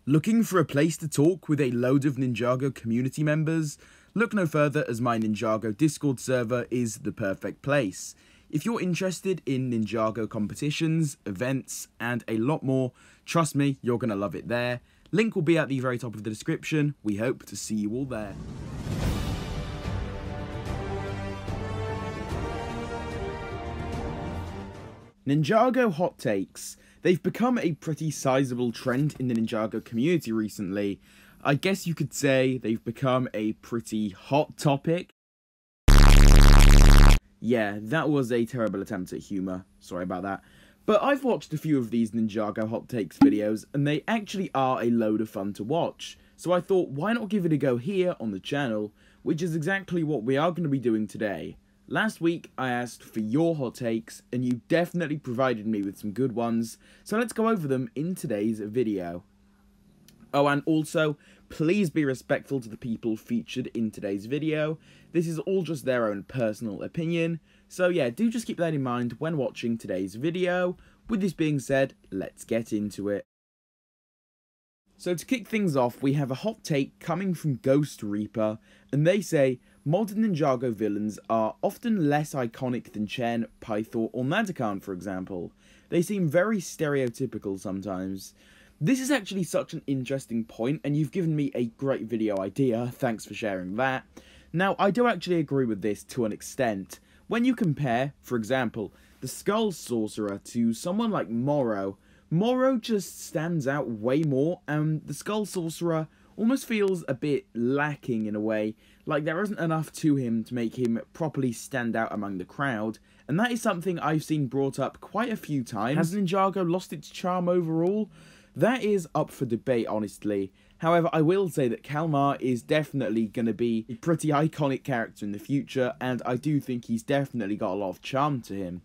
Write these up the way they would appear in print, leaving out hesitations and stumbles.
Looking for a place to talk with a load of Ninjago community members? Look no further, as my Ninjago Discord server is the perfect place. If you're interested in Ninjago competitions, events, and a lot more, trust me, you're going to love it there. Link will be at the very top of the description. We hope to see you all there. Ninjago hot takes. They've become a pretty sizable trend in the Ninjago community recently. I guess you could say they've become a pretty hot topic. Yeah, that was a terrible attempt at humour. Sorry about that. But I've watched a few of these Ninjago hot takes videos, and they actually are a load of fun to watch. So I thought, why not give it a go here on the channel, which is exactly what we are going to be doing today. Last week, I asked for your hot takes, and you definitely provided me with some good ones, so let's go over them in today's video. Oh, and also, please be respectful to the people featured in today's video. This is all just their own personal opinion, so yeah, do just keep that in mind when watching today's video. With this being said, let's get into it. So to kick things off, we have a hot take coming from Ghost Reaper, and they say, modern Ninjago villains are often less iconic than Chen, Pythor, or Nadekhan, for example. They seem very stereotypical sometimes. This is actually such an interesting point, and you've given me a great video idea, thanks for sharing that. Now, I do actually agree with this to an extent. When you compare, for example, the Skull Sorcerer to someone like Moro, Moro just stands out way more, and the Skull Sorcerer almost feels a bit lacking in a way, like there isn't enough to him to make him properly stand out among the crowd, and that is something I've seen brought up quite a few times. Has Ninjago lost its charm overall? That is up for debate, honestly. However, I will say that Kalmar is definitely going to be a pretty iconic character in the future, and I do think he's definitely got a lot of charm to him.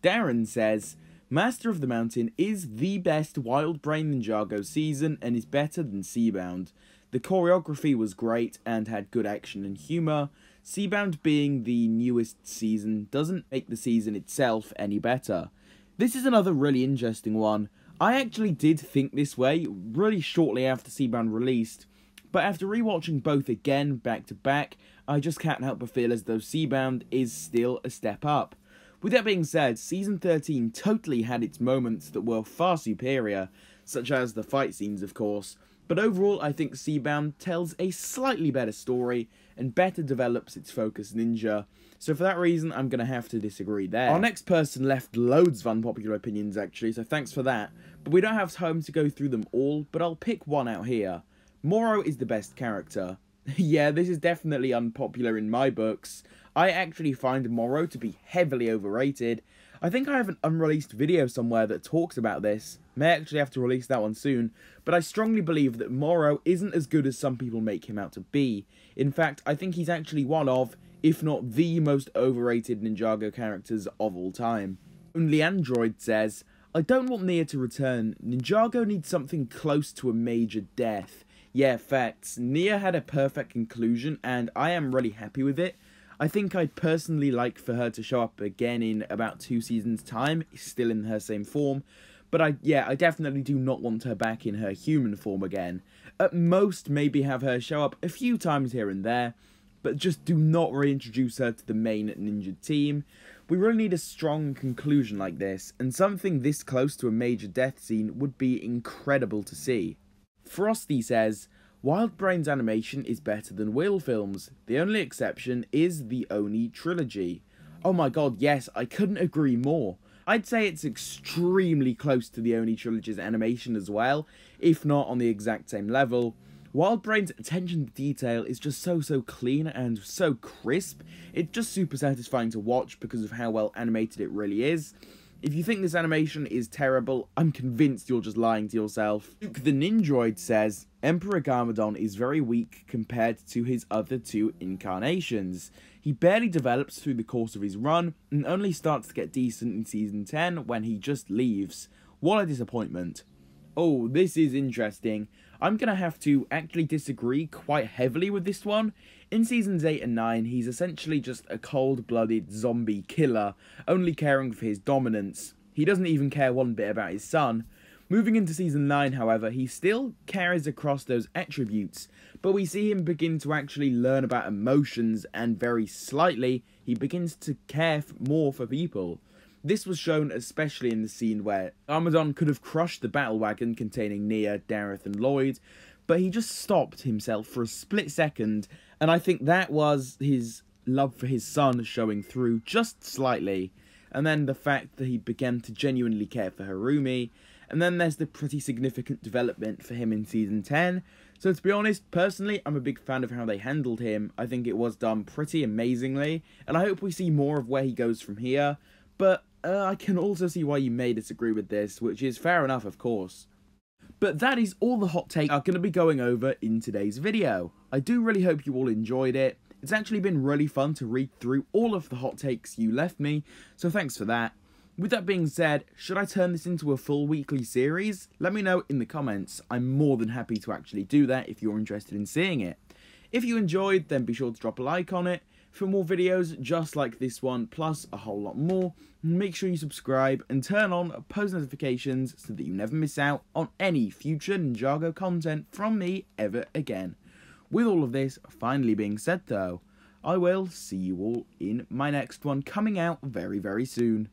Darren says, Master of the Mountain is the best Wild Brain Ninjago season and is better than Seabound. The choreography was great and had good action and humour. Seabound being the newest season doesn't make the season itself any better. This is another really interesting one. I actually did think this way really shortly after Seabound released, but after rewatching both again back to back, I just can't help but feel as though Seabound is still a step up. With that being said, Season 13 totally had its moments that were far superior, such as the fight scenes of course, but overall I think Seabound tells a slightly better story and better develops its focus ninja, so for that reason I'm going to have to disagree there. Our next person left loads of unpopular opinions actually, so thanks for that, but we don't have time to go through them all, but I'll pick one out here. Moro is the best character. Yeah, this is definitely unpopular in my books. I actually find Moro to be heavily overrated. I think I have an unreleased video somewhere that talks about this. May actually have to release that one soon, but I strongly believe that Moro isn't as good as some people make him out to be. In fact, I think he's actually one of, if not the most overrated Ninjago characters of all time. Only Android says, I don't want Nia to return. Ninjago needs something close to a major death. Yeah, facts. Nia had a perfect conclusion, and I am really happy with it. I think I'd personally like for her to show up again in about 2 seasons' time, still in her same form, but I definitely do not want her back in her human form again. At most, maybe have her show up a few times here and there, but just do not reintroduce her to the main ninja team. We really need a strong conclusion like this, and something this close to a major death scene would be incredible to see. Frosty says, Wild Brain's animation is better than Wheel Film's. The only exception is the Oni trilogy. Oh my god, yes, I couldn't agree more. I'd say it's extremely close to the Oni trilogy's animation as well, if not on the exact same level. Wild Brain's attention to detail is just so clean and so crisp. It's just super satisfying to watch because of how well animated it really is. If you think this animation is terrible, I'm convinced you're just lying to yourself. Luke the Ninjroid says, Emperor Garmadon is very weak compared to his other 2 incarnations. He barely develops through the course of his run, and only starts to get decent in Season 10 when he just leaves. What a disappointment. Oh, this is interesting. I'm going to have to actually disagree quite heavily with this one. In Seasons 8 and 9, he's essentially just a cold-blooded zombie killer, only caring for his dominance. He doesn't even care one bit about his son. Moving into Season 9, however, he still carries across those attributes, but we see him begin to actually learn about emotions, and very slightly, he begins to care more for people. This was shown especially in the scene where Garmadon could have crushed the battle wagon containing Nia, Dareth and Lloyd, but he just stopped himself for a split second, and I think that was his love for his son showing through just slightly. And then the fact that he began to genuinely care for Harumi, and then there's the pretty significant development for him in Season 10. So to be honest, personally, I'm a big fan of how they handled him. I think it was done pretty amazingly, and I hope we see more of where he goes from here. But I can also see why you may disagree with this, which is fair enough, of course. But that is all the hot takes I'm going to be going over in today's video. I do really hope you all enjoyed it. It's actually been really fun to read through all of the hot takes you left me, so thanks for that. With that being said, should I turn this into a full weekly series? Let me know in the comments. I'm more than happy to actually do that if you're interested in seeing it. If you enjoyed, then be sure to drop a like on it. For more videos just like this one, plus a whole lot more, make sure you subscribe and turn on post notifications so that you never miss out on any future Ninjago content from me ever again. With all of this finally being said though, I will see you all in my next one coming out very, very soon.